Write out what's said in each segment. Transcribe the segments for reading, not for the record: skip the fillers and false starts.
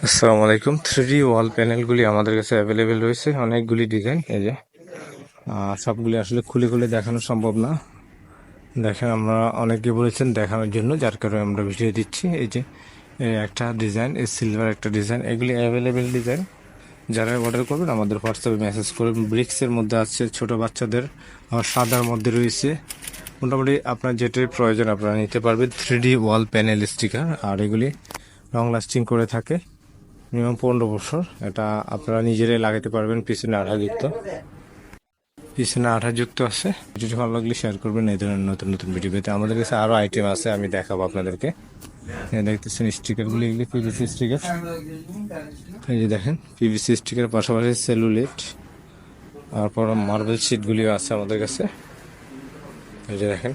আসসালামু আলাইকুম। 3D ওয়াল প্যানেলগুলি আমাদের কাছে অ্যাভেলেবেল রয়েছে, অনেকগুলি ডিজাইন। এই যে সবগুলি আসলে খুলে খুলে দেখানো সম্ভব না। দেখেন, আমরা অনেকে বলেছেন দেখানোর জন্য, যার কারণে আমরা ভিডিও দিচ্ছি। এই যে একটা ডিজাইন, এই সিলভার একটা ডিজাইন, এগুলি অ্যাভেলেবেল ডিজাইন। যারা অর্ডার করবেন আমাদের হোয়াটসঅ্যাপে মেসেজ করবেন। ব্রিক্সের মধ্যে আছে, ছোট বাচ্চাদের, আর সাদার মধ্যে রয়েছে। মোটামুটি আপনার যেটার প্রয়োজন আপনারা নিতে পারবেন। 3D ওয়াল প্যানেল স্টিকার, আর এগুলি লং লাস্টিং করে থাকে মিনিমাম 15 বছর। এটা আপনারা নিজেরাই লাগাতে পারবেন। পিছনে আঠাযুক্ত আছে। ভিডিওটি ভালো লাগলে শেয়ার করবেন। এই ধরনের নতুন নতুন ভিডিও পেতে আমাদের কাছে আরও আইটেম আছে, আমি দেখাবো আপনাদেরকে। দেখতেছেন স্টিকারগুলি, এগুলি পিভিসি স্টিকার। এই যে দেখেন, পিভিসি স্টিকার পাশাপাশি সেলুলেট, তারপর মার্বেল শিটগুলিও আছে আমাদের কাছে। এই যে দেখেন,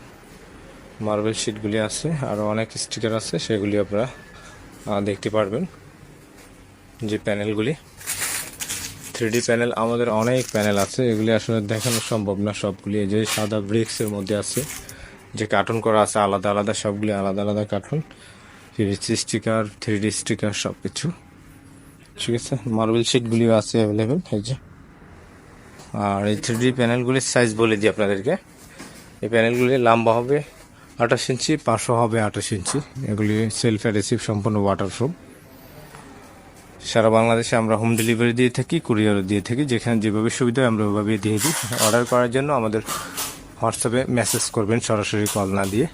মার্বেল শিটগুলি আছে, আরও অনেক স্টিকার আছে, সেগুলি আপনারা দেখতে পারবেন। যে প্যানেলগুলি 3D প্যানেল, আমাদের অনেক প্যানেল আছে, এগুলি আসলে দেখানো সম্ভব না সবগুলি। এই যে সাদা ব্রিক্সের মধ্যে আছে, যে কার্টুন করা আছে আলাদা আলাদা, সবগুলি আলাদা আলাদা cartoon, PVC sticker, 3D sticker, সব কিছু ঠিক আছে। মার্বেল শিটগুলিও আছে অ্যাভেলেবেল। এই যে, আর এই 3D প্যানেলগুলির সাইজ বলে দিই আপনাদেরকে। এই প্যানেলগুলি লম্বা হবে 28 ইঞ্চি, পাশও হবে 28 ইঞ্চি। এগুলি সেলফ অ্যাডহেসিভ, সম্পূর্ণ ওয়াটারপ্রুফ। সারা বাংলাদেশে আমরা হোম ডেলিভারি দিয়ে থাকি, কুরিয়ারও দিয়ে থাকি। যেখানে যেভাবে সুবিধা আমরা ওইভাবে দিয়ে দিই। অর্ডার করার জন্য আমাদের হোয়াটসঅ্যাপে মেসেজ করবেন, সরাসরি কল না দিয়ে।